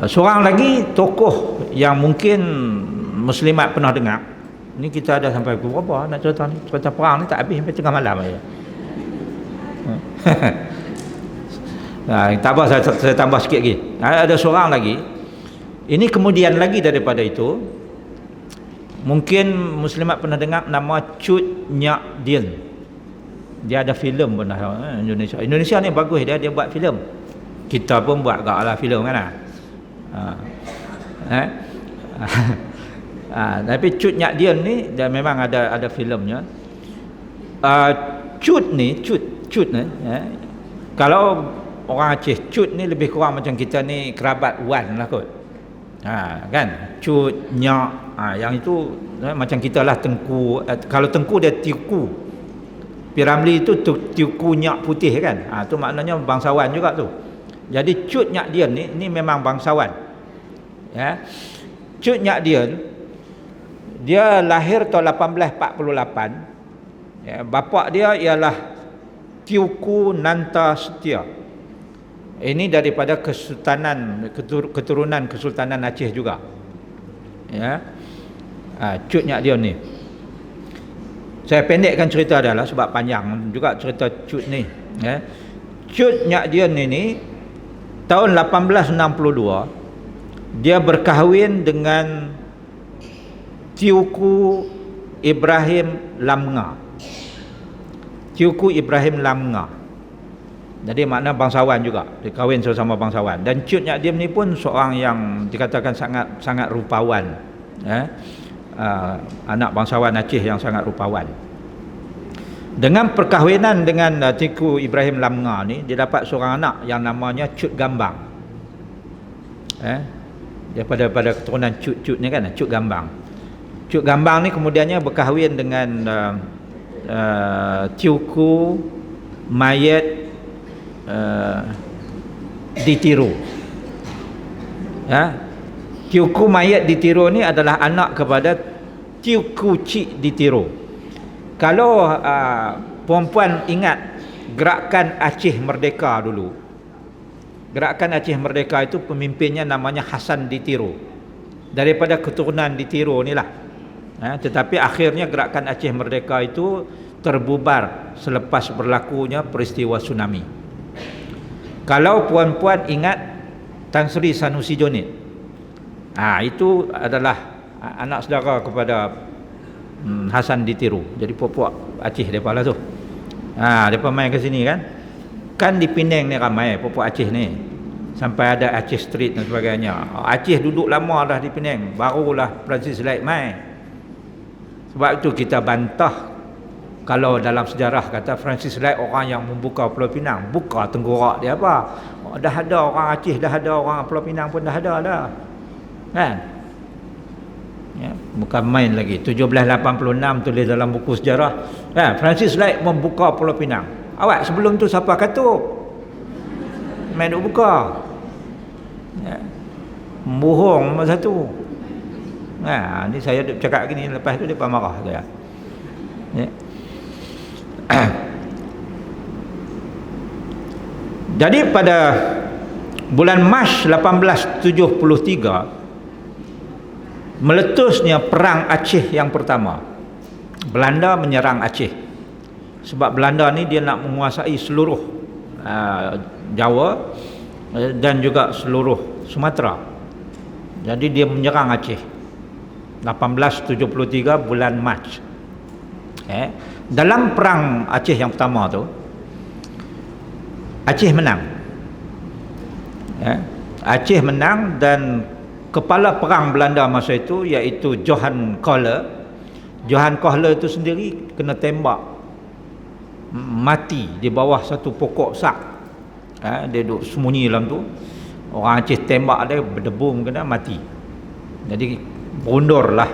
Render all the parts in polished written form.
Seorang lagi tokoh yang mungkin muslimat pernah dengar. Ni kita ada sampai pukul berapa nak cerita ni? Cerita perang ni tak habis sampai tengah malam aja. Tak apa, saya tambah sikit lagi. Ada seorang lagi. Ini kemudian lagi daripada itu, mungkin muslimat pernah dengar nama Cut Nyak Dien. Dia ada filem pernah Indonesia. Indonesia ni bagus, dia buat filem. Kita pun buat gaklah filem kan. Tapi Cut Nyak Dien ni dia memang ada filemnya. Cut ni kalau orang Aceh, Cut ni lebih kurang macam kita ni kerabat Wan lah kot. Kan, Cut Nyak, yang itu macam kita lah Tengku. Kalau Tengku dia Tiuku, Piramli itu Tiuku Nyak Putih kan. Tu maknanya bangsawan juga tu. Jadi Cut Nyak Dien ni memang bangsawan. Ya. Cut Nyak Dien dia lahir tahun 1848. Ya, bapa dia ialah Tiuku Nanta Setia. Ini daripada keturunan Kesultanan Aceh juga. Ya. Cut Nyak Dien ni. Saya pendekkan cerita dia lah sebab panjang juga cerita Cut ni. Ya. Cut Nyak Dien ini tahun 1862 dia berkahwin dengan Tiuku Ibrahim Lamnga. Tiuku Ibrahim Lamnga. Jadi makna bangsawan juga. Dia kahwin sama bangsawan. Dan Cut Nyak Dien ni pun seorang yang dikatakan sangat rupawan. Anak bangsawan Aceh yang sangat rupawan. Dengan perkahwinan dengan Tiuku Ibrahim Lamnga ni, dia dapat seorang anak yang namanya Cut Gambang. Daripada keturunan Cut ni kan, Cut Gambang. Cut Gambang ni kemudiannya berkahwin dengan Tiuku Mayet Ditiro. Tiuku Mayet Ditiro ni adalah anak kepada Tiuku Cik Ditiro. Kalau perempuan ingat gerakan Aceh Merdeka dulu, gerakan Aceh Merdeka itu pemimpinnya namanya Hasan Ditiro, daripada keturunan Ditiro ni lah. Tetapi akhirnya gerakan Aceh Merdeka itu terbubar selepas berlakunya peristiwa tsunami. Kalau puan-puan ingat Tan Sri Sanusi Jonit, itu adalah anak saudara kepada Hasan Ditiro. Jadi puak-puak Aceh mereka lah tu. Mereka main ke sini kan. Kan di Penang ni ramai puak-puak Aceh ni. Sampai ada Aceh Street dan sebagainya. Aceh duduk lama dah di Penang, barulah Francis Lai mai. Sebab itu kita bantah kalau dalam sejarah kata Francis Lai orang yang membuka Pulau Pinang. Buka tenggorak dia apa? Dah ada orang Aceh, dah ada orang Pulau Pinang pun dah ada dah. Kan? Ya, bukan main lagi. 1786 tulis dalam buku sejarah. Francis Lai membuka Pulau Pinang. Awak sebelum tu siapa katuk? Main duk buka. Ya. Bohong nombor satu. Ni saya cakap gini, lepas tu depa marah saya. Ya. Jadi pada bulan Mac 1873 meletusnya perang Aceh yang pertama. Belanda menyerang Aceh. Sebab Belanda ni dia nak menguasai seluruh Jawa dan juga seluruh Sumatera. Jadi dia menyerang Aceh 1873 bulan Mac. Dalam perang Aceh yang pertama tu, Aceh menang. Aceh menang dan kepala perang Belanda masa itu iaitu Johan Kohler. Johan Kohler itu sendiri kena tembak mati di bawah satu pokok sak. Dia duduk sembunyi dalam tu. Orang Aceh tembak dia, berdebum kena mati. Jadi berundurlah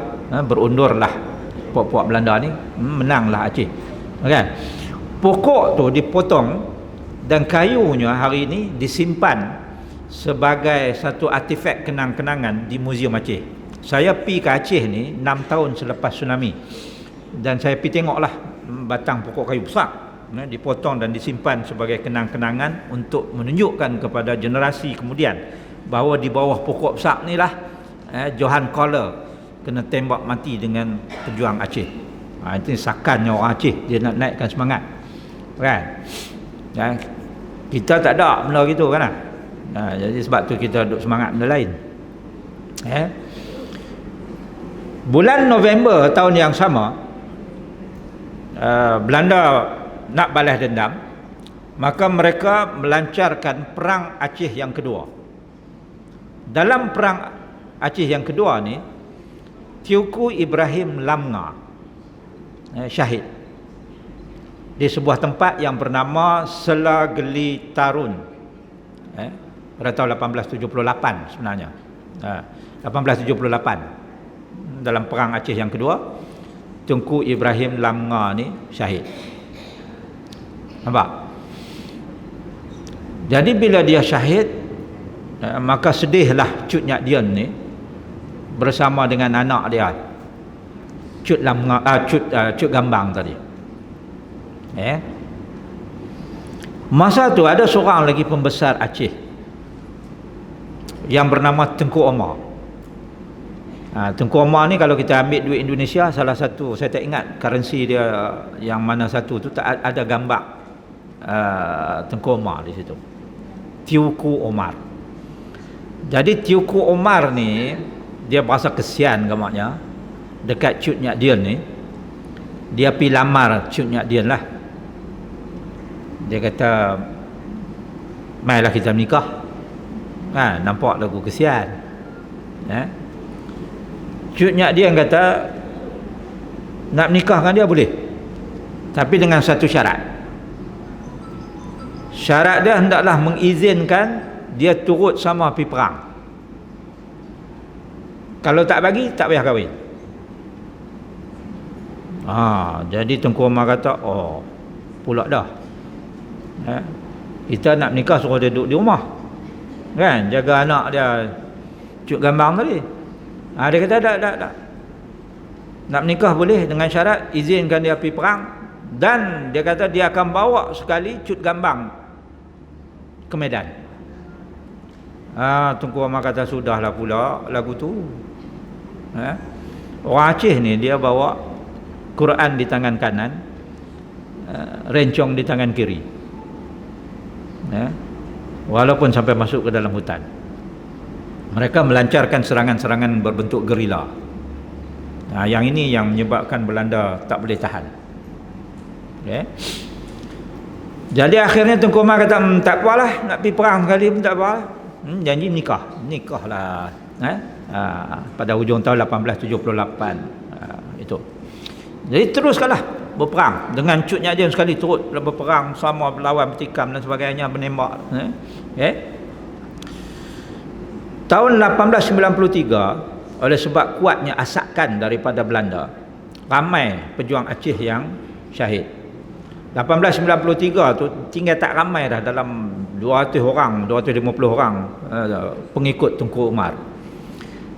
puak-puak Belanda ni, menanglah Aceh. Kan? Pokok tu dipotong dan kayunya hari ini disimpan sebagai satu artifak kenang-kenangan di Muzium Aceh. Saya pi ke Aceh ni 6 tahun selepas tsunami dan saya pi tengoklah batang pokok kayu besar dipotong dan disimpan sebagai kenang-kenangan untuk menunjukkan kepada generasi kemudian bahawa di bawah pokok besar ni lah Johan Kohler kena tembak mati dengan pejuang Aceh. Itu sakannya orang Aceh, dia nak naikkan semangat kan. Kita tak ada benda gitu kan. Jadi sebab tu kita duk semangat benda lain. Bulan November tahun yang sama, Belanda nak balas dendam, maka mereka melancarkan perang Aceh yang kedua. Dalam perang Aceh yang kedua ni, Teuku Ibrahim Lamga syahid di sebuah tempat yang bernama Selageli Tarun pada tahun 1878 sebenarnya. 1878 dalam perang Aceh yang kedua, Teuku Ibrahim Lamga ni syahid. Nampak? Jadi bila dia syahid, maka sedihlah Cut Nyak Dien ni bersama dengan anak dia Cut Lamga, Cut Gambang tadi. Masa tu ada seorang lagi pembesar Aceh yang bernama Tengku Omar. Tengku Omar ni kalau kita ambil duit Indonesia, salah satu, saya tak ingat currency dia yang mana satu tu, tak ada gambar Tengku Omar di situ. Teuku Omar. Jadi Teuku Omar ni dia berasa kesian gamaknya dekat Cut Nyak Dien ni. Dia pergi lamar Cut Nyak Dien lah. Dia kata, "Mailah kita menikah." Nampak lagu kesian. Cut Nyak Dien kata, nak menikah dengan dia boleh, tapi dengan satu syarat. Syarat dia hendaklah mengizinkan dia turut sama pergi perang. Kalau tak bagi, tak payah kahwin. Jadi Tengku Omar kata, oh pula dah, kita nak menikah suruh dia duduk di rumah kan, jaga anak dia Cut Gambang tadi. Dia kata tak. Nak menikah boleh dengan syarat izinkan dia pergi perang, dan dia kata dia akan bawa sekali Cut Gambang ke medan. Tengku Omar kata sudahlah pula lagu tu. Orang Aceh ni dia bawa Quran di tangan kanan, rencong di tangan kiri. Walaupun sampai masuk ke dalam hutan, mereka melancarkan serangan-serangan berbentuk gerila. Yang ini yang menyebabkan Belanda tak boleh tahan. Jadi akhirnya Tengku Omar kata, tak apalah, nak pergi perang sekali pun tak apa. Janji nikahlah. Pada hujung tahun 1878 itu. Jadi teruskanlah berperang dengan Cut Nyak Dien sekali, turut berperang sama, berlawan, bertikam dan sebagainya, menembak. Tahun 1893, oleh sebab kuatnya asakan daripada Belanda, ramai pejuang Aceh yang syahid. 1893 tu tinggal tak ramai dah, dalam 200 orang, 250 orang pengikut Tengku Omar.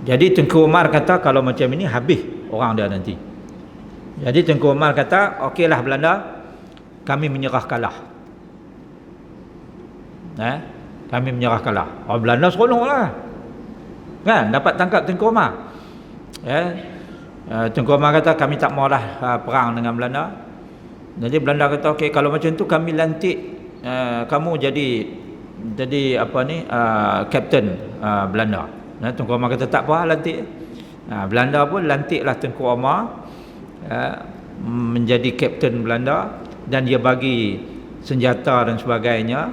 Jadi Tengku Omar kata kalau macam ini habis orang dia nanti. Jadi Tengku Omar kata, okeylah Belanda, kami menyerah kalah. Kami menyerah kalah. Belanda seronoklah kan, dapat tangkap Tengku Omar. Tengku Omar kata kami tak maulah perang dengan Belanda. Jadi Belanda kata okey, kalau macam tu kami lantik kamu jadi apa ni, kapten Belanda. Tengku Omar kata tak apa, lantik. Belanda pun lantiklah Tengku Omar menjadi kapten Belanda, dan dia bagi senjata dan sebagainya.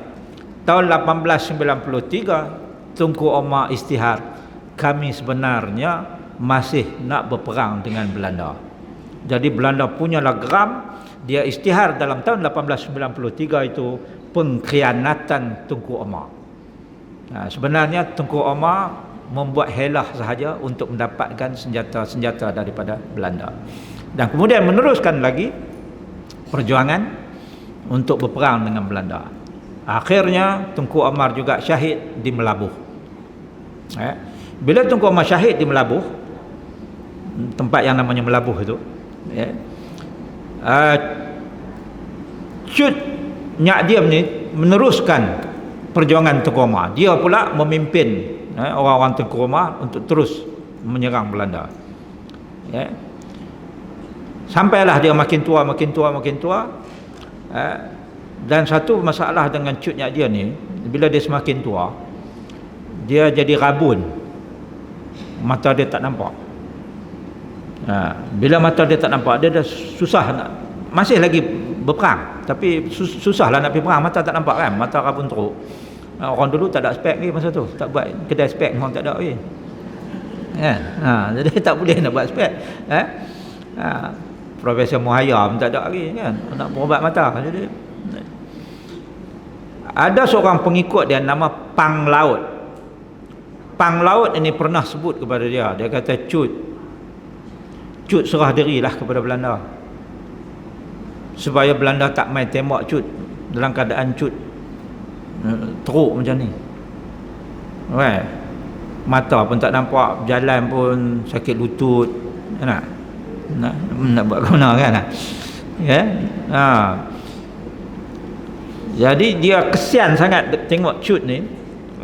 Tahun 1893 Tengku Omar istihar, kami sebenarnya masih nak berperang dengan Belanda. Jadi Belanda punyalah geram, dia istihar dalam tahun 1893 itu pengkhianatan Tengku Omar. Sebenarnya Tengku Omar membuat helah sahaja untuk mendapatkan senjata-senjata daripada Belanda, dan kemudian meneruskan lagi perjuangan untuk berperang dengan Belanda. Akhirnya Tengku Omar juga syahid di Melabuh. Bila Tengku Omar syahid di Melabuh, tempat yang namanya Melabuh itu, Cut Nyak Dien ni meneruskan perjuangan Tengku Omar. Dia pula memimpin orang-orang Tengku Umar untuk terus menyerang Belanda. Sampailah dia makin tua, dan satu masalah dengan Cut Nyak Dien ni, bila dia semakin tua, dia jadi rabun, mata dia tak nampak. Bila mata dia tak nampak, dia dah susah nak, masih lagi berperang, tapi susah lah nak pergi perang, mata tak nampak kan, mata rabun teruk. Orang dulu tak ada spek ni masa tu, tak buat kedai spek, orang tak ada lagi. Jadi tak boleh nak buat spek. Profesor Muhayyam tak ada lagi kan, nak berubat mata. Jadi ada seorang pengikut dia nama Pang Laut. Pang Laut ini pernah sebut kepada dia, dia kata, Cut serah dirilah kepada Belanda, supaya Belanda tak main tembak Cut dalam keadaan Cut teruk macam ni. Mata pun tak nampak, jalan pun sakit lutut, nak buat guna kan. Jadi dia kesian sangat tengok Cut ni.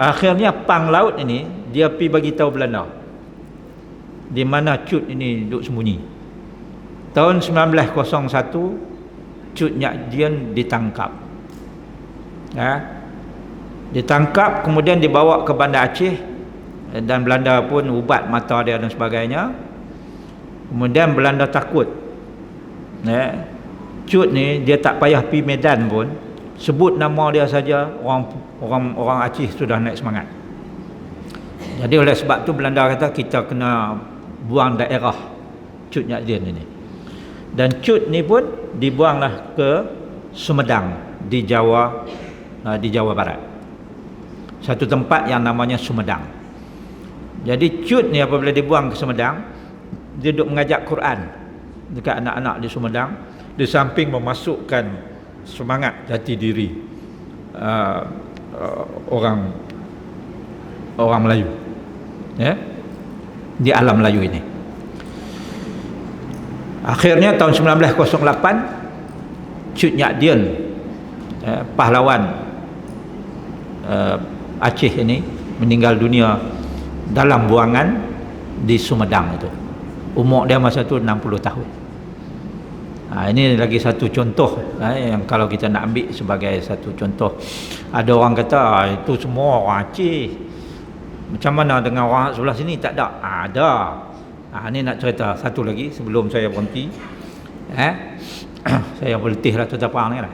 Akhirnya Pang Laut ini dia pergi bagi tahu Belanda di mana Cut ini duduk sembunyi. Tahun 1901 Cut Nyak Dien ditangkap. Ditangkap, kemudian dibawa ke Bandar Aceh, dan Belanda pun ubat mata dia dan sebagainya. Kemudian Belanda takut. Cut ni dia tak payah pergi Medan pun, sebut nama dia saja, orang Aceh sudah naik semangat. Jadi oleh sebab tu Belanda kata kita kena buang daerah Cut Nyak Dien ini. Dan Cut ni pun dibuanglah ke Sumedang di Jawa Barat. Satu tempat yang namanya Sumedang. Jadi Cut ni apabila dibuang ke Sumedang, dia duduk mengajak Quran dekat anak-anak di Sumedang, di samping memasukkan semangat jati diri orang Melayu di alam Melayu ini. Akhirnya tahun 1908 Cut Nyak Dien, pahlawan Aceh ini, meninggal dunia dalam buangan di Sumedang itu. Umur dia masa tu 60 tahun. Ini lagi satu contoh yang kalau kita nak ambil sebagai satu contoh. Ada orang kata itu semua orang Aceh, macam mana dengan orang sebelah sini? Tak ada. Ada. Ini nak cerita satu lagi sebelum saya berhenti. Saya berletihlah cerita perang ni lah.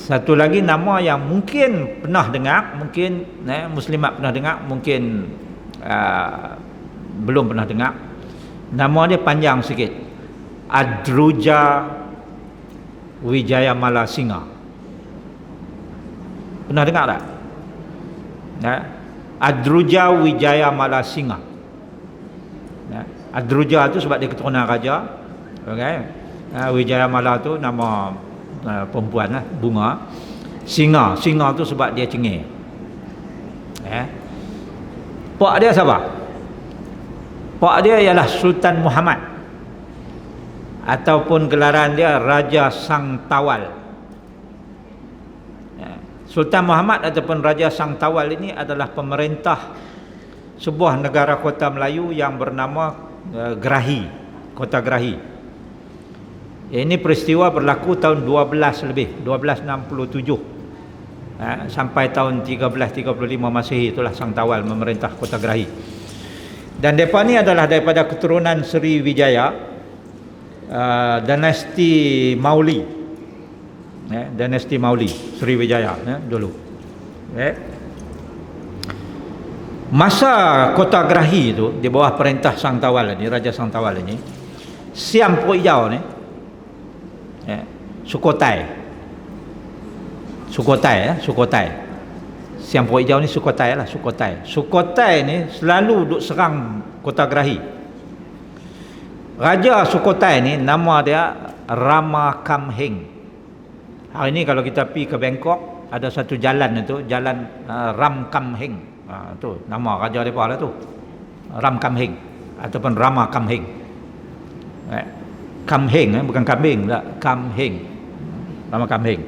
Satu lagi nama yang mungkin pernah dengar, mungkin Muslimat pernah dengar, mungkin belum pernah dengar. Nama dia panjang sikit, Adruja Wijayamala Singa. Pernah dengar tak? Adruja Wijayamala Singa. Adruja tu sebab dia keturunan raja. Wijayamala tu nama perempuan lah, bunga. Singa tu sebab dia cengih. Pak dia siapa? Pak dia ialah Sultan Muhammad, ataupun gelaran dia Raja Sang Tawal. Sultan Muhammad ataupun Raja Sang Tawal ini adalah pemerintah sebuah negara kota Melayu yang bernama Gerahi, Kota Gerahi. Ini peristiwa berlaku tahun 1267 sampai tahun 1335 Masehi, itulah Sang Tawal memerintah Kota Gerahi. Dan mereka ni adalah daripada keturunan Sri Wijaya, dinasti Mauli, dinasti Mauli, Sri Wijaya dulu. Masa Kota Gerahi itu di bawah perintah Sang Tawal ini, Raja Sang Tawal ini, Siam Pok Hijau ni, Sukhothai, Siam Pok Hijau ni Sukhothai lah, Sukhothai ni selalu duk serang Kota Gerahi. Raja Sukhothai ni nama dia Rama Kamheng. Hari ni kalau kita pergi ke Bangkok, ada satu jalan itu, jalan Ram Kamheng. Tu nama raja depa lah tu. Ram Kamheng ataupun Rama Kamheng. Kamheng bukan kambing tak, Kamheng. Rama Kamheng.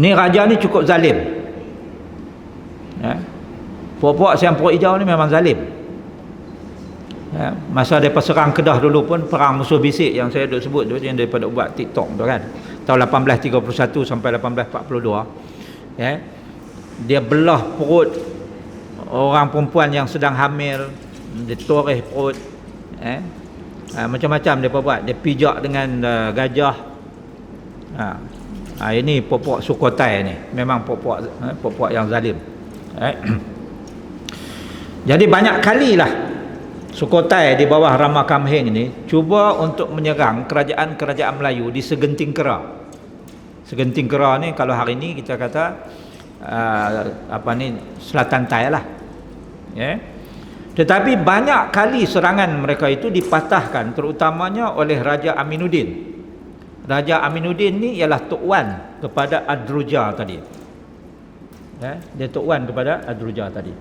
Ni raja ni cukup zalim. Puak-puak siang perut hijau ni memang zalim. Masa mereka serang Kedah dulu pun, perang musuh bisik yang saya duk sebut tu, yang daripada buat TikTok tu kan, tahun 1831 sampai 1842, dia belah perut orang perempuan yang sedang hamil, dia toreh perut, macam-macam dia buat. Dia pijak dengan gajah. Ini puak-puak Sukhothai ni, memang puak-puak yang zalim. Jadi banyak kalilah Sukhothai di bawah Rama Kamheng ni cuba untuk menyerang kerajaan-kerajaan Melayu di Segenting Kera. Segenting Kera ni kalau hari ni kita kata Selatan Thai lah. Tetapi banyak kali serangan mereka itu dipatahkan, terutamanya oleh Raja Aminuddin. Raja Aminuddin ni ialah Tok Wan kepada Adruja tadi. Dia Tok Wan kepada Adruja tadi.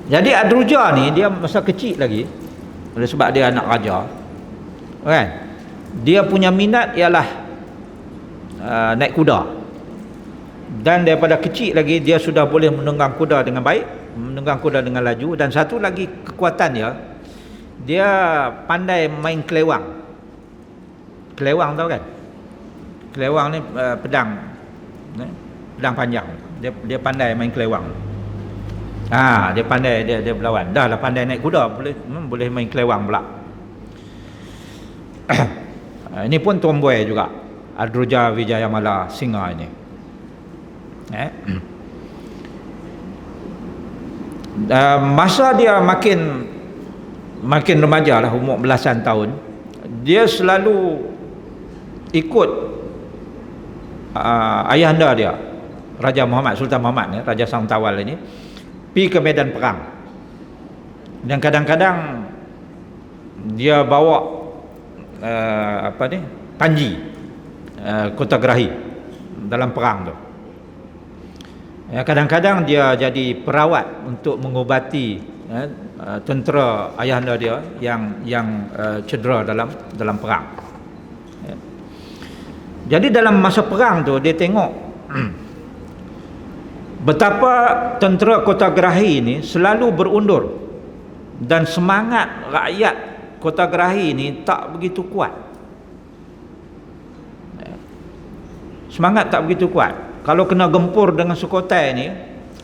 Jadi Adruja ni dia masa kecil lagi, oleh sebab dia anak raja, kan? Dia punya minat ialah naik kuda. Dan daripada kecil lagi dia sudah boleh menunggang kuda dengan baik, menunggang kuda dengan laju. Dan satu lagi kekuatan dia pandai main kelewang. Kelewang tahu kan? Kelewang ni pedang panjang. Dia pandai main kelewang. Dia pandai, dia berlawan. Dah lah pandai naik kuda, boleh main kelewang pula. Ini pun tomboy juga, Adruja Wijayamala Singa ini. Masa dia makin remaja lah, umur belasan tahun, dia selalu ikut ayahanda dia, Raja Muhammad, Sultan Muhammad, Raja Sangtawal ini, pergi ke medan perang. Dan kadang-kadang dia bawa panji, kota Gerahi dalam perang tu. Kadang-kadang dia jadi perawat untuk mengubati tentera ayahanda dia yang cedera dalam perang. Jadi dalam masa perang tu dia tengok betapa tentera kota Gerahi ni selalu berundur, dan semangat rakyat kota Gerahi ni tak begitu kuat. Semangat tak begitu kuat. Kalau kena gempur dengan Sukhothai ni,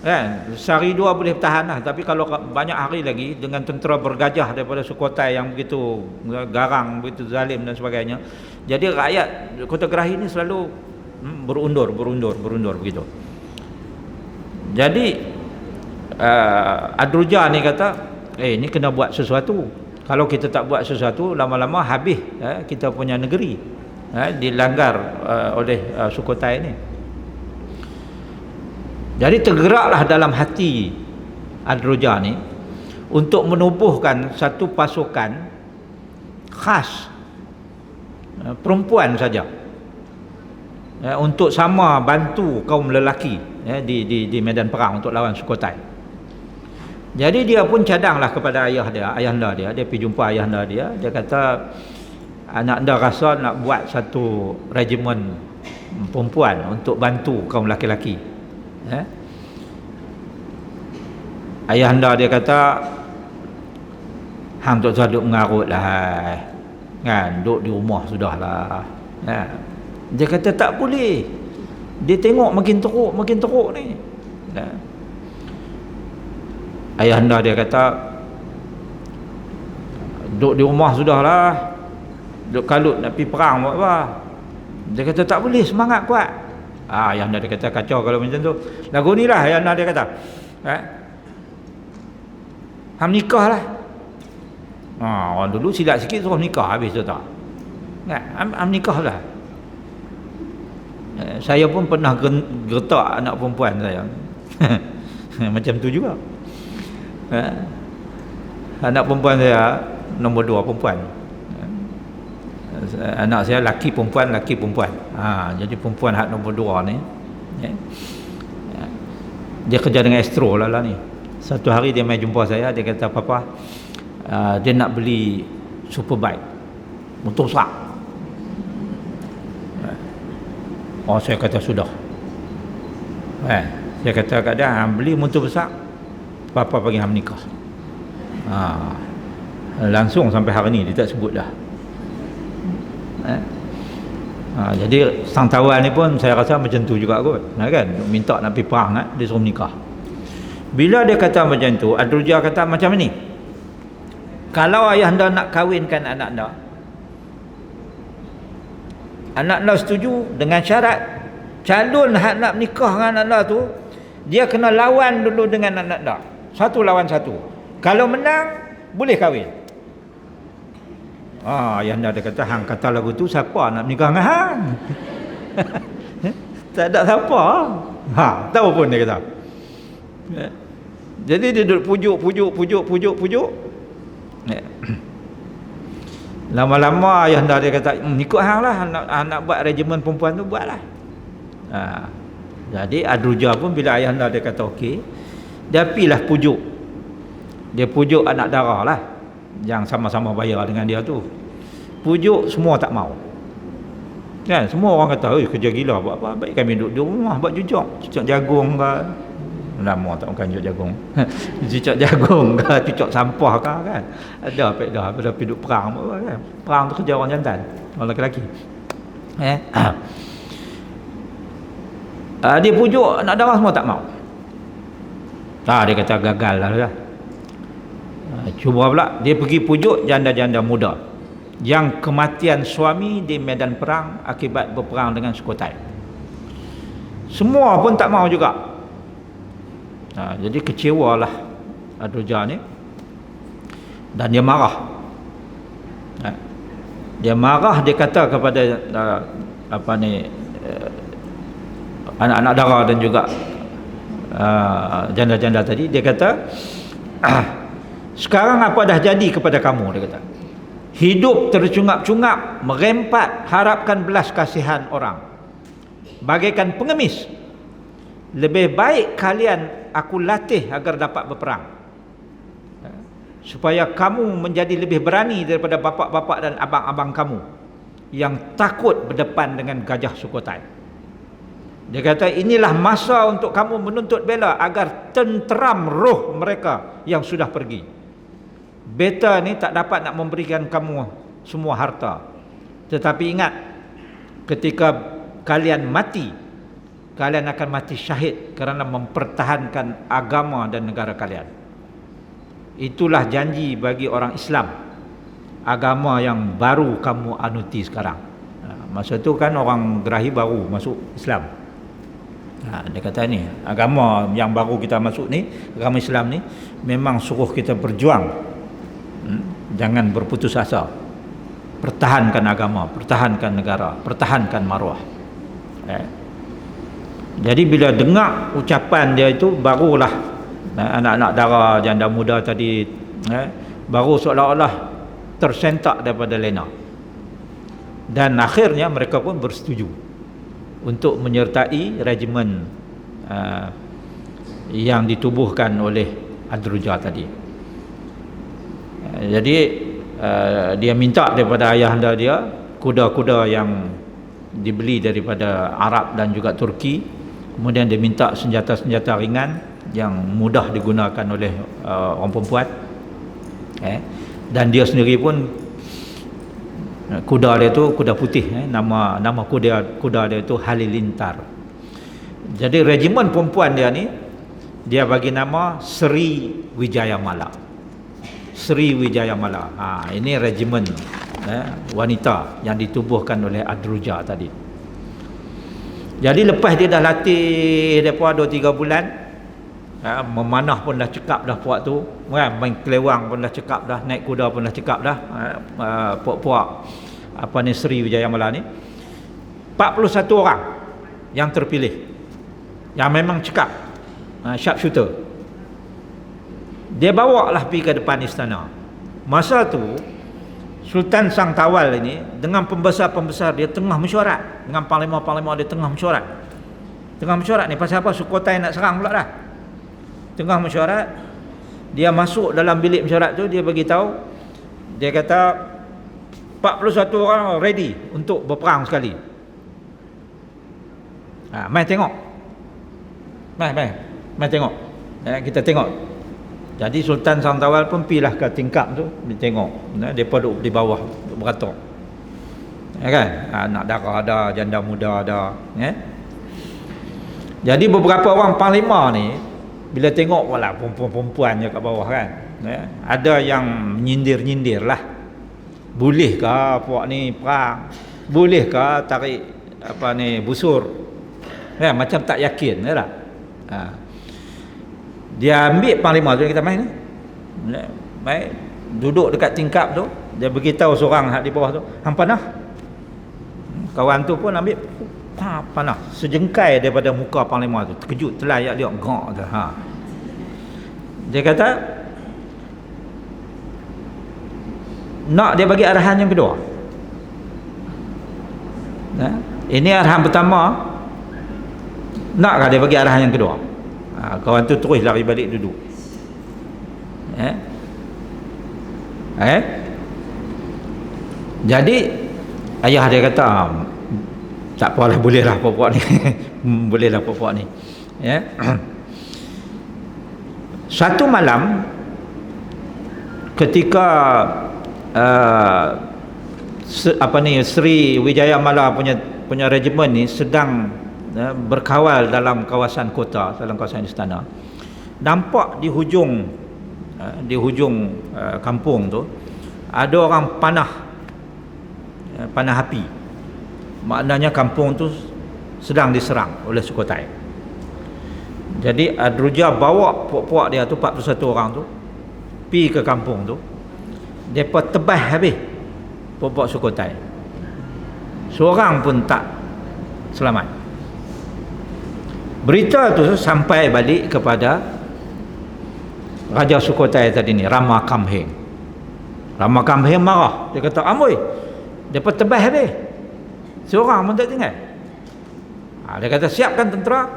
kan, sehari dua boleh bertahan lah. Tapi kalau banyak hari lagi dengan tentera bergajah daripada Sukhothai yang begitu garang, begitu zalim dan sebagainya, jadi rakyat kota Gerahi ni selalu berundur begitu. Jadi Adruja ni kata, ni kena buat sesuatu. Kalau kita tak buat sesuatu, lama-lama habis kita punya negeri dilanggar oleh Sukhothai ni. Jadi tergeraklah dalam hati Adruja ni untuk menubuhkan satu pasukan khas perempuan saja, untuk sama bantu kaum lelaki di medan perang untuk lawan Sukhothai. Jadi dia pun cadanglah kepada ayahanda dia. Dia pergi jumpa ayahanda dia. Dia kata, anak anda rasa nak buat satu regimen perempuan untuk bantu kaum lelaki. Ayahanda dia kata, hang tak usah duk mengarut lah, kan, duk di rumah sudahlah. Dia kata tak boleh. Dia tengok makin teruk ni. Ayahanda dia kata, duk di rumah sudahlah, duk kalut nak pergi perang buat apa. Dia kata tak boleh, semangat kuat. Ayahanda dia kata kacau kalau macam tu. Lagu ni lah ayahanda dia kata, hang nikah lah. Orang dulu silap sikit suruh nikah, habis tu tak. Hang nikah lah. Saya pun pernah gertak anak perempuan saya. Macam tu juga. Anak perempuan saya nombor 2 perempuan. Anak saya laki perempuan. Jadi perempuan hak nombor 2 ni, dia kerja dengan Astro lah ni. Satu hari dia mai jumpa saya. Dia kata, papa, dia nak beli Superbike, motor besar. Saya kata sudah. Dia kata kat dia, beli motor besar, papa bagi hang nikah. Langsung sampai hari ni dia tak sebut dah. Jadi sang tawar ni pun saya rasa macam tu juga kot, kan, minta nak pergi perang, dia suruh menikah. Bila dia kata macam tu, Ad-Durjah kata macam ni, kalau ayah anda nak kahwinkan anak anda setuju dengan syarat calon hak nak menikah dengan anak anda tu, dia kena lawan dulu dengan anak anda, 1 lawan 1. Kalau menang boleh kahwin. Ayah anda dia kata, hang kata lagu tu siapa nak menikah dengan hang? Tak ada siapa. Tahu pun dia kata. Jadi dia duduk pujuk. Lama-lama ayah anda dia kata, ikut hang lah, nak buat regimen perempuan tu, buatlah. Jadi Ad-Durjah pun bila ayah anda dia kata okey, dia pilah pujuk. Dia pujuk anak dara lah, yang sama-sama bayar dengan dia tu. Pujuk, semua tak mau. Kan, semua orang kata, kerja gila buat apa? Baik kami duduk di rumah buat cucuk jagung ke. Lama tak makan cucuk jagung. Cucuk jagung ke, cucuk sampah ke, kan. Ada apa dah, pada pergi duduk perang kan. Perang tu kerja orang jantan, orang lelaki. Dia pujuk anak dara semua tak mau. Dia kata gagal lah. Cuba pula dia pergi pujuk janda-janda muda yang kematian suami di medan perang akibat berperang dengan Sukhothai. Semua pun tak mau juga. Jadi kecewalah Ad-Durjah ni, dan dia marah. Dia kata kepada anak-anak dara dan juga janda-janda tadi, dia kata, sekarang apa dah jadi kepada kamu, dia kata. Hidup tercungap-cungap, merempat, harapkan belas kasihan orang, bagaikan pengemis. Lebih baik kalian aku latih agar dapat berperang, supaya kamu menjadi lebih berani daripada bapak-bapak dan abang-abang kamu yang takut berdepan dengan gajah Sukhothai. Dia kata, inilah masa untuk kamu menuntut bela agar tenteram roh mereka yang sudah pergi. Beta ni tak dapat nak memberikan kamu semua harta, tetapi ingat, ketika kalian mati, kalian akan mati syahid kerana mempertahankan agama dan negara kalian. Itulah janji bagi orang Islam, agama yang baru kamu anuti sekarang. Masa tu kan orang Gerahi baru masuk Islam. Dia kata ni, agama yang baru kita masuk ni, agama Islam ni, memang suruh kita berjuang. Jangan berputus asa. Pertahankan agama, pertahankan negara, pertahankan maruah. Jadi bila dengar ucapan dia itu, barulah anak-anak dara, janda muda tadi, baru seolah-olah tersentak daripada lena. Dan akhirnya mereka pun bersetuju untuk menyertai regimen yang ditubuhkan oleh Ad-Durjah tadi. Jadi dia minta daripada ayahanda dia kuda-kuda yang dibeli daripada Arab dan juga Turki. Kemudian dia minta senjata-senjata ringan yang mudah digunakan oleh orang perempuan. Dan dia sendiri pun, kuda dia tu kuda putih, nama kuda dia tu Halilintar. Jadi regimen perempuan dia ni, dia bagi nama Sri Wijayamala. Sri Wijayamala. Ini regimen wanita yang ditubuhkan oleh Ad-Durjah tadi. Jadi lepas dia dah latih depa 2-3 bulan, memanah pun dah cekap dah puak tu, main kelewang pun dah cekap dah, naik kuda pun dah cekap dah, puak-puak Sri Wijayamala ni, 41 orang yang terpilih, yang memang cekap, sharpshooter. Dia bawa lah pergi ke depan istana. Masa tu Sultan Sang Tawal ini dengan pembesar-pembesar dia tengah mesyuarat, dengan panglima-panglima dia tengah mesyuarat. Tengah mesyuarat ni pasal apa? Sukhothai nak serang pula dah. Tengah mesyuarat, dia masuk dalam bilik mesyuarat tu, dia bagi tahu, dia kata 41 orang ready untuk berperang sekali. Mai tengok. Mai tengok. Kita tengok. Jadi Sultan Sangtawal pun pilah ke tingkap tu, dia tengok. Depa duduk di bawah, duduk beratur. Kan? Anak dara ada, janda muda ada, Jadi beberapa orang panglima ni bila tengok wala perempuan-perempuan je kat bawah kan. Ada yang nyindir-nyindir lah. Boleh ke puak ni perang? Boleh ke tarik busur? Macam tak yakin tak? Dia ambil panglima tu, kita main ni. Main duduk dekat tingkap tu, dia beritahu seorang di bawah tu, hang panah. Kawan tu pun ambil panah sejengkai daripada muka panglima tu, terkejut, terlayak dia gak tu. Dia kata nak dia bagi arahan yang kedua. Ini arahan pertama, nakkah dia bagi arahan yang kedua? Kawan tu terus lari balik duduk. Jadi ayah dia kata, tak apalah, bolehlah puak-puak ni. Bolehlah puak-puak ni. Satu malam ketika Sri Wijaya Mala punya regimen ni sedang berkawal dalam kawasan kota, dalam kawasan istana, nampak di hujung kampung tu ada orang panah api. Maknanya kampung tu sedang diserang oleh Sukhothai. Jadi Adruja bawa puak-puak dia tu, 41 orang tu, pi ke kampung tu. Depa tebas habis puak-puak Sukhothai. Seorang pun tak selamat. Berita tu sampai balik kepada Raja Sukhothai tadi ni, Rama Kamheng. Rama Kamheng marah. Dia kata, "Amboi, depa tebas habis. Seorang pun tak tinggal." Dia kata, "Siapkan tentera,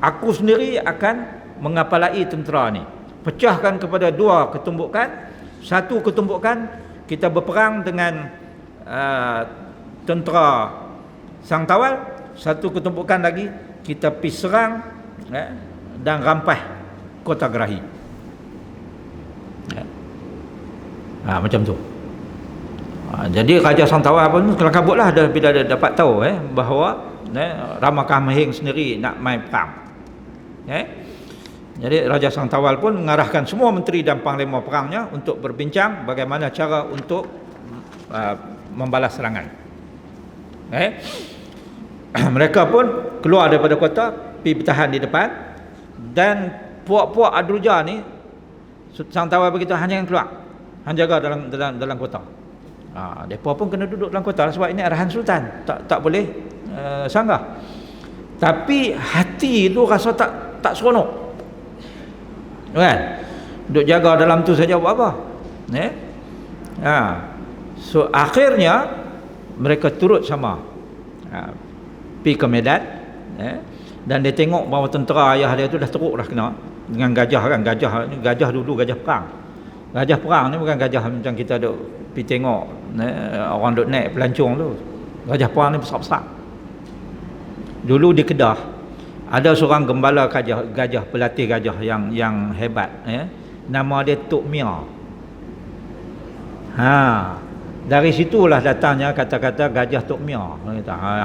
aku sendiri akan mengapalai tentera ni. Pecahkan kepada dua ketumbukan. Satu ketumbukan kita berperang dengan tentera Sangtawal. Satu ketumbukan lagi kita pergi serang dan rampas Kota Gerahi." Macam tu. Jadi Raja Sangtawal pun kelakabutlah bila dia dapat tahu bahawa Rama Kamheng sendiri nak main perang. Jadi Raja Sangtawal pun mengarahkan semua menteri dan panglima perangnya untuk berbincang bagaimana cara untuk membalas serangan. Mereka pun keluar daripada kota, pergi bertahan di depan, dan puak-puak Adruja ni Sangtawal begitu, hang jangan keluar, hang jaga dalam kota. Mereka pun kena duduk dalam kota sebab ini arahan Sultan, tak boleh sanggah. Tapi hati tu rasa tak seronok, kan? Duduk jaga dalam tu saja buat apa? So akhirnya mereka turut sama pergi ke Medan, dan dia tengok bahawa tentera ayah dia tu dah teruk dah kena dengan gajah kan. Gajah dulu gajah perang. Gajah perang ni bukan gajah macam kita duk pergi tengok orang duk naik pelancong tu. Gajah perang ni besar-besar. Dulu di Kedah ada seorang gembala gajah, pelatih gajah yang hebat, nama dia Tok Mia. Dari situlah datangnya kata-kata gajah Tok Mia.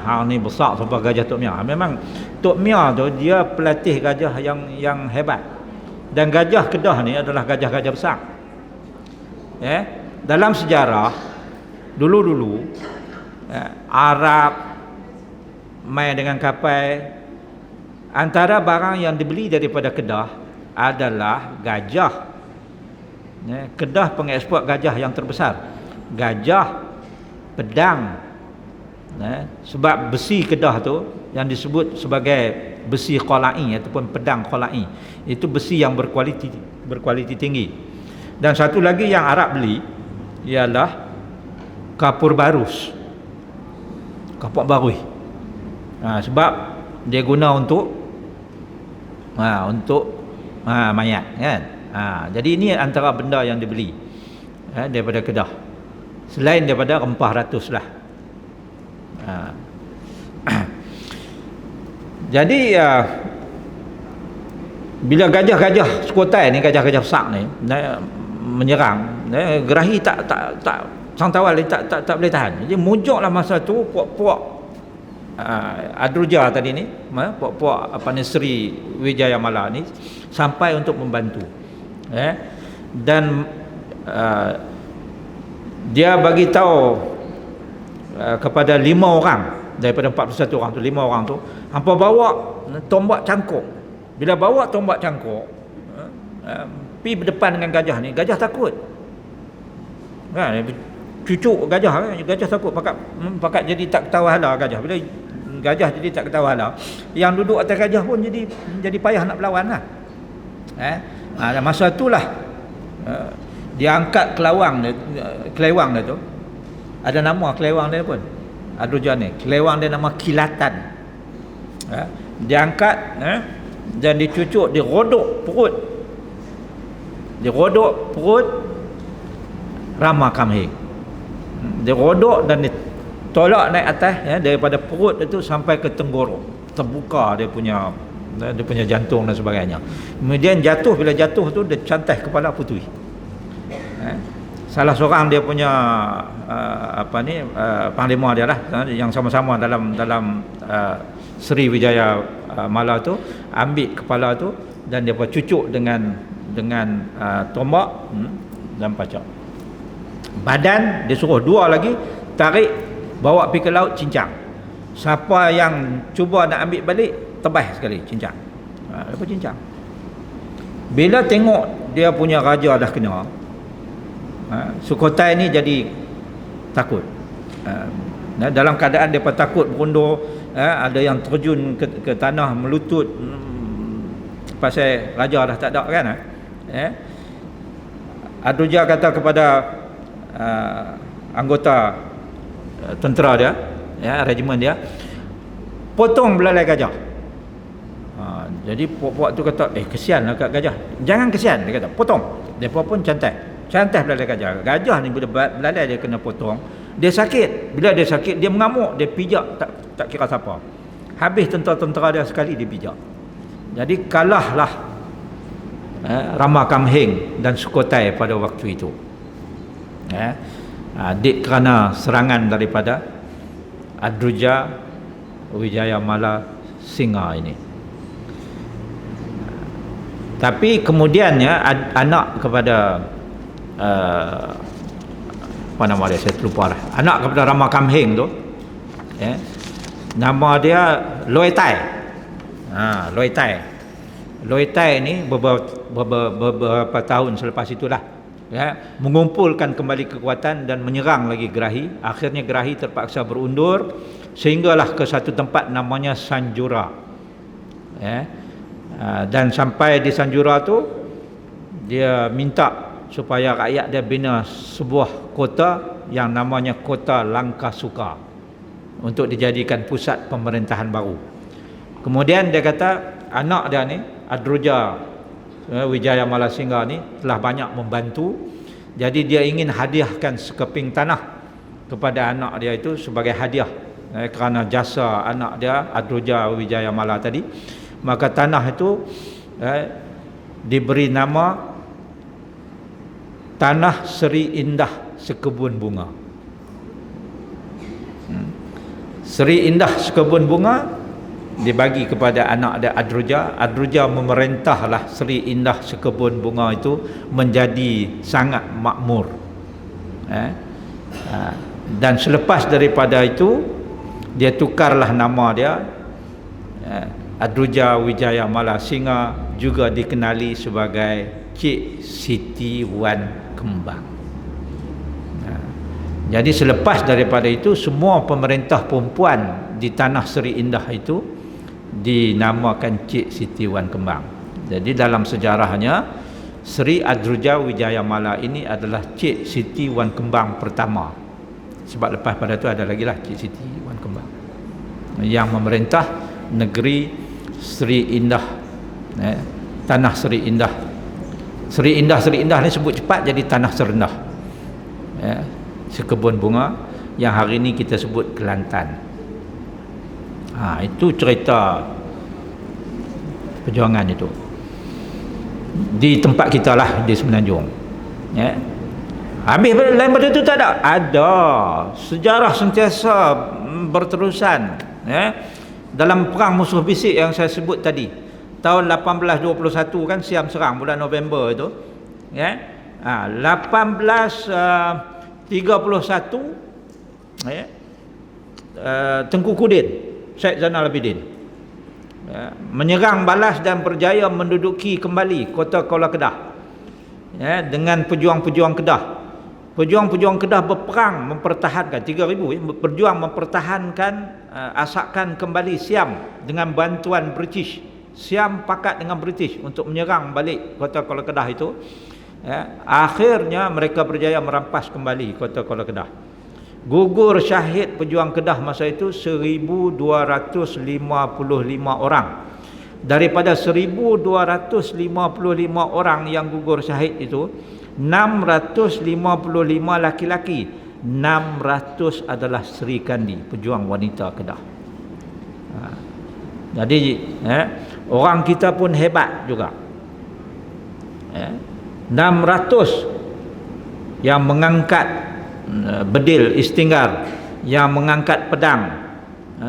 Hang ni besar sebab gajah Tok Mia. Memang Tok Mia tu dia pelatih gajah yang hebat. Dan gajah Kedah ni adalah gajah-gajah besar. Dalam sejarah dulu-dulu Arab main dengan kapal, antara barang yang dibeli daripada Kedah adalah gajah. Kedah pengeksport gajah yang terbesar. Gajah, pedang. Sebab besi Kedah tu yang disebut sebagai besi Qala'i ataupun pedang Qala'i, itu besi yang berkualiti tinggi. Dan satu lagi yang Arab beli ialah kapur barus, kapak barus. Sebab dia guna untuk mayat kan. Jadi ini antara benda yang dibeli daripada Kedah, selain daripada rempah ratus lah. Jadi bila gajah-gajah Sukhothai ni, gajah-gajah besar ni menyerang, Gerahi tak Sangtawal dia tak boleh tahan. Jadi mujuklah masa tu puak-puak Adruja tadi ni, puak-puak Sri Wijayamala ni sampai untuk membantu. Dan dia bagi tahu kepada 5 orang daripada 41 orang tu, 5 orang tu hampa bawa tombak cangkuk. Bila bawa tombak cangkuk pi berdepan dengan gajah ni, gajah takut kan, cucuk gajah takut, pakat jadi tak ketawa hala gajah. Bila gajah jadi tak ketawa hala, yang duduk atas gajah pun jadi payah nak berlawan lah. Masa itulah dia angkat kelewang dia tu, ada nama kelewang dia pun Adruja ni, kelewang dia nama Kilatan. Dia angkat dan dicucuk, dirodok perut Rama Kamheng. Dia rodok dan ditolak naik atas daripada perut itu sampai ke tenggorok, terbuka dia punya jantung dan sebagainya. Kemudian bila jatuh tu dia cantai kepala putui. Salah seorang dia punya panglima dia lah, yang sama-sama dalam Sri Wijaya Mala tu, ambil kepala tu dan dia cucuk dengan tombak dan pacak. Badan dia suruh 2 lagi tarik, bawa pergi ke laut, cincang. Siapa yang cuba nak ambil balik, tebas sekali cincang. Dia cincang. Bila tengok dia punya raja dah kena, Sukhothai ni jadi takut. Dalam keadaan dia takut berundur, ada yang terjun ke tanah melutut, pasal raja dah tak ada kan. Adruja kata kepada anggota tentera dia, regimen dia, potong belalai gajah. Jadi puak-puak tu kata, kesianlah kat gajah. Jangan kesian, dia kata, potong. Depa pun cantai belalai gajah. Gajah ni bila belalai dia kena potong, dia sakit. Bila dia sakit, dia mengamuk, dia pijak tak kira siapa. Habis tentera-tentera dia sekali dia pijak. Jadi kalahlah Rama Kamheng dan Sukhothai pada waktu itu. Kerana serangan daripada Adruja Wijayamala Singa ini. Tapi kemudiannya anak kepada apa nama dia, saya terlupa dah. Anak kepada Rama Kamheng tu, nama dia Loi Tai. Loi Tai ni beberapa tahun selepas itulah mengumpulkan kembali kekuatan dan menyerang lagi Gerahi. Akhirnya Gerahi terpaksa berundur sehinggalah ke satu tempat namanya Sanjura. Dan sampai di Sanjura tu dia minta supaya rakyat dia bina sebuah kota yang namanya Kota Langkasuka untuk dijadikan pusat pemerintahan baru. Kemudian dia kata anak dia ni Adruja Wijayamala Singa ni telah banyak membantu, jadi dia ingin hadiahkan sekeping tanah kepada anak dia itu sebagai hadiah kerana jasa anak dia Adruja Wijayamala tadi. Maka tanah itu diberi nama Tanah Seri Indah Sekebun Bunga. Seri Indah Sekebun Bunga dibagi kepada anak dia Adruja. Adruja memerintahlah Seri Indah Sekebun Bunga itu menjadi sangat makmur. Dan selepas daripada itu dia tukarlah nama dia Adruja Wijayamala Singa, juga dikenali sebagai Cik Siti Wan Kembang. Jadi selepas daripada itu semua pemerintah perempuan di tanah Seri Indah itu dinamakan Cik Siti Wan Kembang. Jadi dalam sejarahnya Sri Adruja Wijayamala ini adalah Cik Siti Wan Kembang pertama. Sebab lepas pada itu ada lagi lah Cik Siti Wan Kembang yang memerintah negeri Seri Indah, tanah Seri Indah. Seri Indah ni sebut cepat jadi Tanah Serendah, Sekebun Bunga yang hari ini kita sebut Kelantan. Itu cerita perjuangan itu. di tempat kita lah di Semenanjung. Ya. Habis lain pada itu tak ada sejarah sentiasa berterusan, ya. Dalam perang musuh bisik yang saya sebut tadi tahun 1821 kan, Siam serang bulan November itu, ya. 1831, ya, Tengku Kudin, Syed Zainal Abidin, ya, menyerang balas dan berjaya menduduki kembali kota Kuala Kedah, ya, dengan pejuang-pejuang Kedah. Pejuang-pejuang Kedah berperang mempertahankan 3,000, ya, berjuang mempertahankan asakan kembali Siam dengan bantuan British. Siam pakat dengan British untuk menyerang balik kota Kuala Kedah itu, ya. Akhirnya mereka berjaya merampas kembali kota Kuala Kedah. Gugur syahid pejuang Kedah masa itu 1,255 orang. Daripada 1,255 orang yang gugur syahid itu, 655 laki-laki, 600 adalah Sri Kandi, pejuang wanita Kedah. Jadi, orang kita pun hebat juga. 600 yang mengangkat bedil istinggar, yang mengangkat pedang.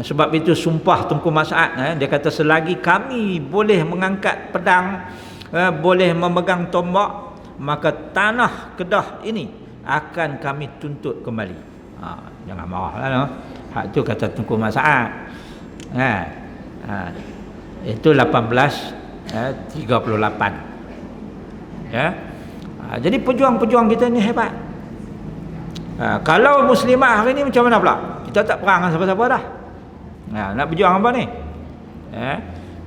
Sebab itu sumpah Tunku Mat Saad, dia kata selagi kami boleh mengangkat pedang, boleh memegang tombak, maka tanah Kedah ini akan kami tuntut kembali. Jangan marahlah, no? Hak tu kata Tunku Mat Saad. Itu 1838. Ya. Jadi pejuang-pejuang kita ni hebat. Kalau muslimat hari ni macam mana pula? Kita tak perang dengan siapa-siapa dah. Nak berjuang apa ni?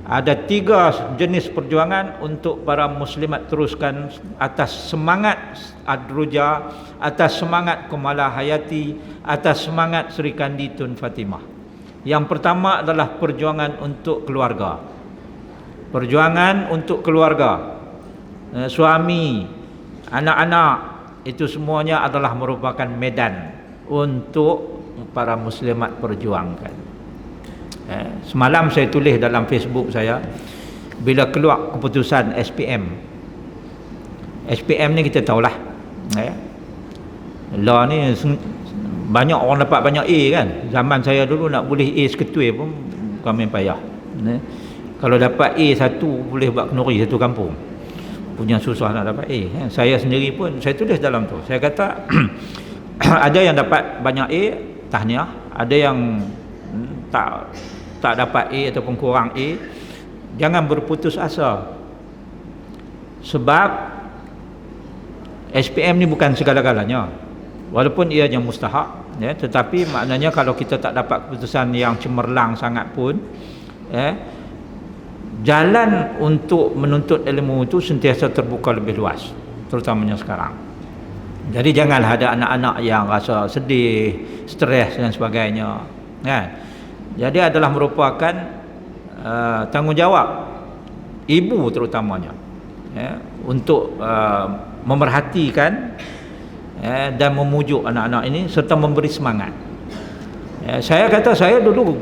Ada 3 jenis perjuangan untuk para muslimat teruskan atas semangat Adruja, atas semangat Kumala Hayati, atas semangat Sri Kandi Tun Fatimah. Yang pertama adalah perjuangan untuk keluarga. Perjuangan untuk keluarga. Suami, anak-anak, itu semuanya adalah merupakan medan untuk para muslimat perjuangkan. Semalam saya tulis dalam Facebook saya, bila keluar keputusan SPM. SPM ni kita tahulah, law ni banyak orang dapat banyak A kan. Zaman saya dulu nak boleh A seketui pun bukan main payah. Kalau dapat A satu boleh buat kenduri satu kampung. Punya susah nak dapat A. Saya sendiri pun saya tulis dalam tu. Saya kata ada yang dapat banyak A, tahniah. Ada yang tak dapat A ataupun kurang A, jangan berputus asa. Sebab SPM ni bukan segala-galanya. Walaupun ianya mustahak, ya, tetapi maknanya kalau kita tak dapat keputusan yang cemerlang sangat pun, jalan untuk menuntut ilmu itu sentiasa terbuka lebih luas, terutamanya sekarang. Jadi janganlah ada anak-anak yang rasa sedih, stres dan sebagainya, kan? Jadi adalah merupakan tanggungjawab ibu terutamanya, ya, untuk memerhatikan, dan memujuk anak-anak ini serta memberi semangat. Saya kata saya dulu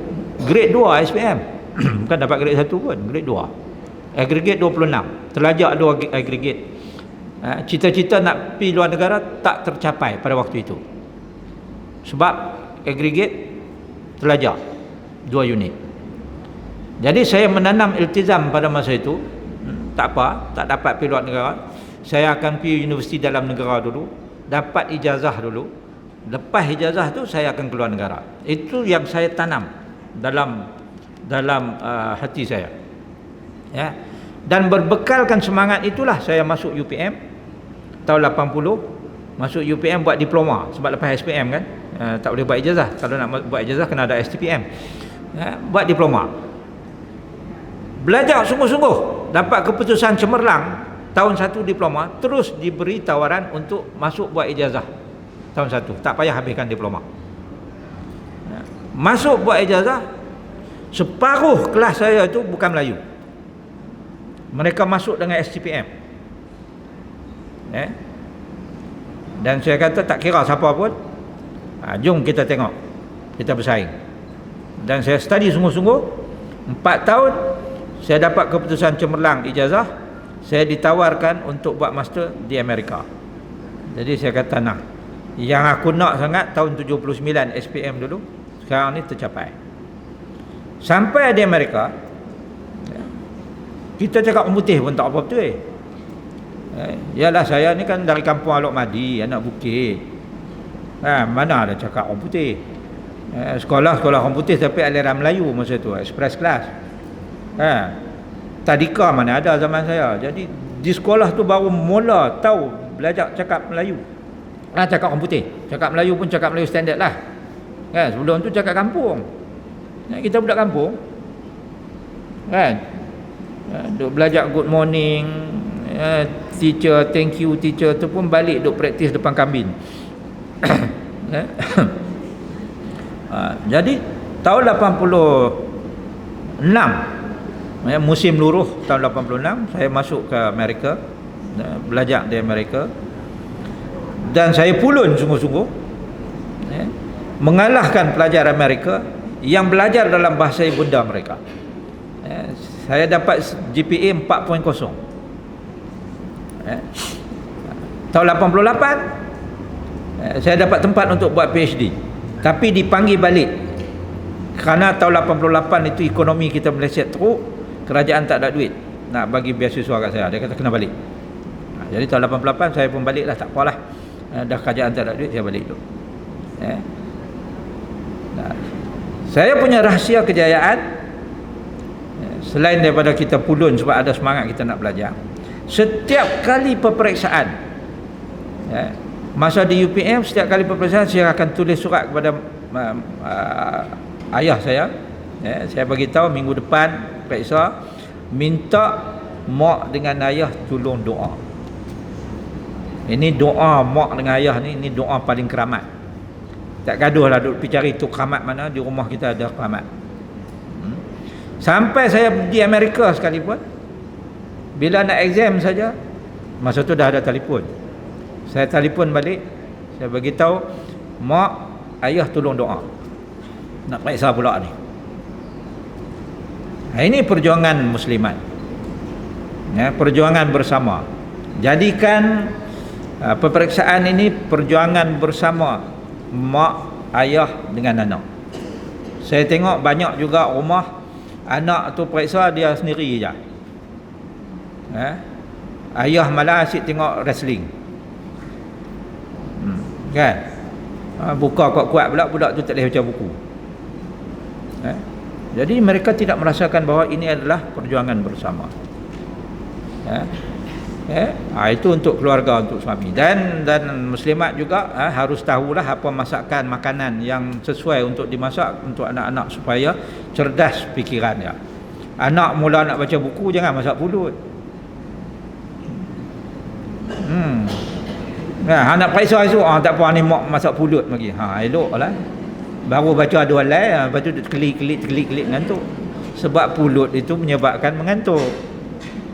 grade 2 SPM. Bukan dapat grade 1 pun, grade 2. Aggregate 26. Terlajak 2 aggregate. Cita-cita nak pergi luar negara tak tercapai pada waktu itu. Sebab aggregate terlajak 2 unit. Jadi saya menanam iltizam pada masa itu, tak apa, tak dapat pergi luar negara, saya akan pergi universiti dalam negara dulu, dapat ijazah dulu. Lepas ijazah tu saya akan keluar negara. Itu yang saya tanam dalam hati saya, ya. Dan berbekalkan semangat itulah saya masuk UPM tahun 80. Masuk UPM buat diploma, sebab lepas SPM kan, tak boleh buat ijazah. Kalau nak buat ijazah kena ada STPM, ya. Buat diploma, belajar sungguh-sungguh, dapat keputusan cemerlang tahun 1 diploma, terus diberi tawaran untuk masuk buat ijazah tahun 1, tak payah habiskan diploma, ya. Masuk buat ijazah. Separuh kelas saya itu bukan Melayu. Mereka masuk dengan STPM. Dan saya kata tak kira siapa pun, jom kita tengok, kita bersaing. Dan saya study sungguh-sungguh 4 tahun. Saya dapat keputusan cemerlang ijazah. saya ditawarkan untuk buat master di Amerika. Jadi saya kata nah, yang aku nak sangat tahun 79 SPM dulu, sekarang ni tercapai. Sampai di Amerika, kita cakap orang putih pun tak apa betul. Yalah, saya ni kan dari kampung Alok Madi, anak bukit. Mana ada cakap orang putih. Sekolah orang putih tapi aliran Melayu masa tu, express class. Tadika mana ada zaman saya. Jadi di sekolah tu baru mula tahu belajar cakap Melayu. Cakap orang putih. Cakap Melayu pun cakap Melayu standard lah. Sebelum tu cakap kampung. Kita budak kampung. Duk belajar good morning, teacher, thank you teacher tu pun balik duk praktis depan kambing. Jadi tahun 86, musim luruh tahun 86, saya masuk ke Amerika, belajar di Amerika, dan saya pulun sungguh-sungguh mengalahkan pelajar Amerika yang belajar dalam bahasa ibunda mereka. Saya dapat GPA 4.0. Tahun 88 saya dapat tempat untuk buat PhD, tapi dipanggil balik kerana tahun 88 itu ekonomi kita meleset teruk, kerajaan tak ada duit nak bagi beasiswa kat saya, dia kata kena balik. Jadi tahun 88 saya pun balik lah, tak apalah, dah kerajaan tak ada duit, saya balik dulu. Saya punya rahsia kejayaan, selain daripada kita pulun sebab ada semangat kita nak belajar, setiap kali peperiksaan, masa di UPM, setiap kali peperiksaan saya akan tulis surat kepada ayah saya. Saya bagi tahu minggu depan periksa, minta mak dengan ayah tolong doa. Ini doa mak dengan ayah ni, ini doa paling keramat. Tak gaduh lah duk pergi cari tu keramat mana, di rumah kita ada keramat. Sampai saya di Amerika sekalipun, bila nak exam saja, masa tu dah ada telefon, saya telefon balik, saya bagi tahu mak, ayah tolong doa, nak periksa pula ni. Ini perjuangan muslimat, perjuangan bersama. Jadikan peperiksaan ini perjuangan bersama mak, ayah dengan anak. Saya tengok banyak juga rumah anak tu periksa dia sendiri je. Ayah malah asyik tengok wrestling. Kan? Buka kuat-kuat pula, budak tu tak boleh baca buku. Jadi mereka tidak merasakan bahawa ini adalah perjuangan bersama. Itu untuk keluarga, untuk suami, dan muslimat juga harus tahulah apa masakan makanan yang sesuai untuk dimasak untuk anak-anak supaya cerdas fikirannya. Anak mula nak baca buku, jangan masak pulut. Anak periksa esok, tak apa ni mak masak pulut lagi. Eloklah. Baru baca dua lai, lepas tu kelik-kelik ngantuk. Sebab pulut itu menyebabkan mengantuk.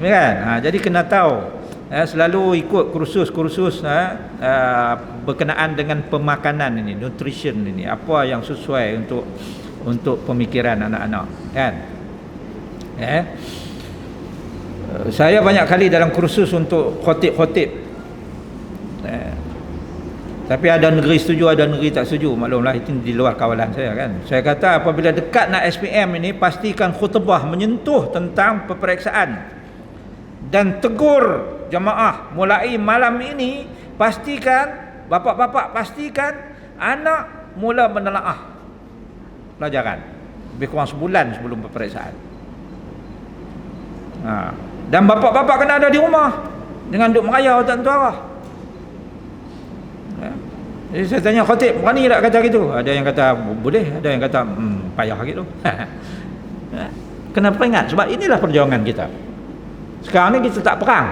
Kan? Jadi kena tahu. Selalu ikut kursus-kursus berkenaan dengan pemakanan ini, nutrition ini, apa yang sesuai untuk pemikiran anak-anak, kan? Saya banyak kali dalam kursus untuk khotib-khotib, tapi ada negeri setuju, ada negeri tak setuju, maklumlah itu di luar kawalan saya, kan? Saya kata apabila dekat nak SPM ini, pastikan khutbah menyentuh tentang peperiksaan dan tegur jemaah mulai malam ini. Pastikan bapak-bapak, pastikan anak mula menelaah pelajaran lebih kurang sebulan sebelum peperiksaan. Dan bapak-bapak kena ada di rumah, jangan duk merayau tak tentu arah. Jadi saya tanya khatib, berani tak kata gitu? Ada yang kata boleh, ada yang kata payah gitu. Kenapa ingat? Sebab inilah perjuangan kita. Sekarang ni kita tak perang,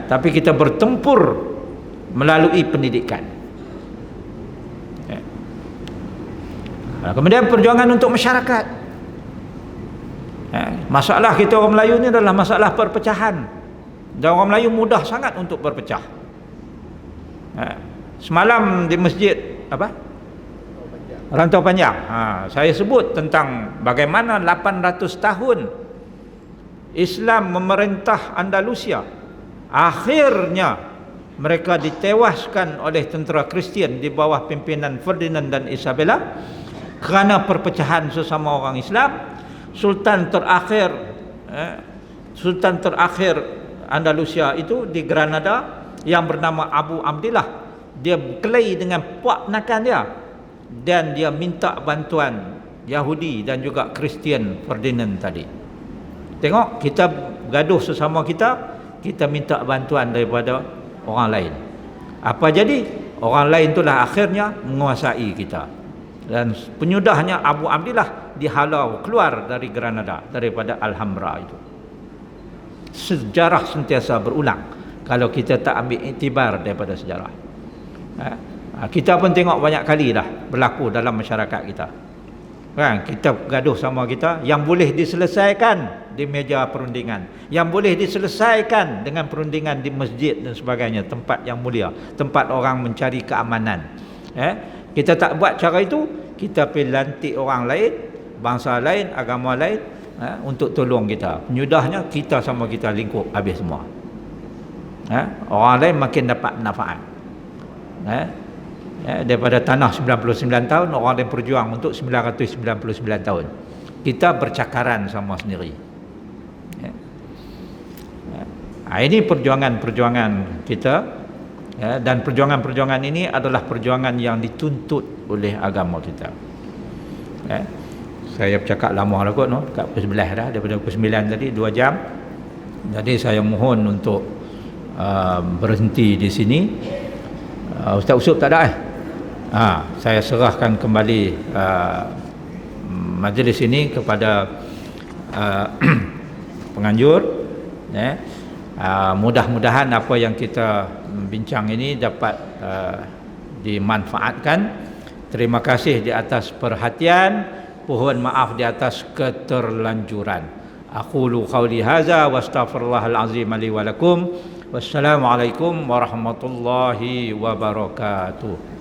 tapi kita bertempur melalui pendidikan. Kemudian perjuangan untuk masyarakat. Masalah kita orang Melayu ni adalah masalah perpecahan, dan orang Melayu mudah sangat untuk berpecah. Semalam di masjid Rantau Panjang, saya sebut tentang bagaimana 800 tahun Islam memerintah Andalusia. Akhirnya mereka ditewaskan oleh tentera Kristian di bawah pimpinan Ferdinand dan Isabella kerana perpecahan sesama orang Islam. Sultan terakhir Andalusia itu di Granada yang bernama Abu Abdillah. Dia berkelahi dengan puak nakan dia dan dia minta bantuan Yahudi dan juga Kristian Ferdinand tadi. Tengok, kita gaduh sesama kita minta bantuan daripada orang lain. Apa jadi? Orang lain itulah akhirnya menguasai kita. Dan penyudahnya Abu Abdillah dihalau keluar dari Granada, daripada Alhambra itu. Sejarah sentiasa berulang kalau kita tak ambil iktibar daripada sejarah. Kita pun tengok banyak kali dah berlaku dalam masyarakat kita. Kan, kita gaduh sama kita yang boleh diselesaikan di meja perundingan, yang boleh diselesaikan dengan perundingan di masjid dan sebagainya, tempat yang mulia, tempat orang mencari keamanan. Kita tak buat cara itu, kita pergi lantik orang lain, bangsa lain, agama lain untuk tolong kita. Penyudahnya kita sama kita lingkup habis semua. Orang lain makin dapat manfaat. Daripada tanah 99 tahun, orang lain berjuang untuk 999 tahun. Kita bercakaran sama sendiri. Ini perjuangan-perjuangan kita, dan perjuangan-perjuangan ini adalah perjuangan yang dituntut oleh agama kita. Saya bercakap lama lah kot, kat pukul 11 dah, daripada pukul 9 tadi 2 jam. Jadi saya mohon untuk berhenti di sini. Ustaz Usop tak ada saya serahkan kembali majlis ini kepada penganjur. Mudah-mudahan apa yang kita bincang ini dapat dimanfaatkan. Terima kasih di atas perhatian, mohon maaf di atas keterlanjuran. Aqulu qawli hadza wa astaghfirullahal azim li wa lakum. Wassalamualaikum warahmatullahi wabarakatuh.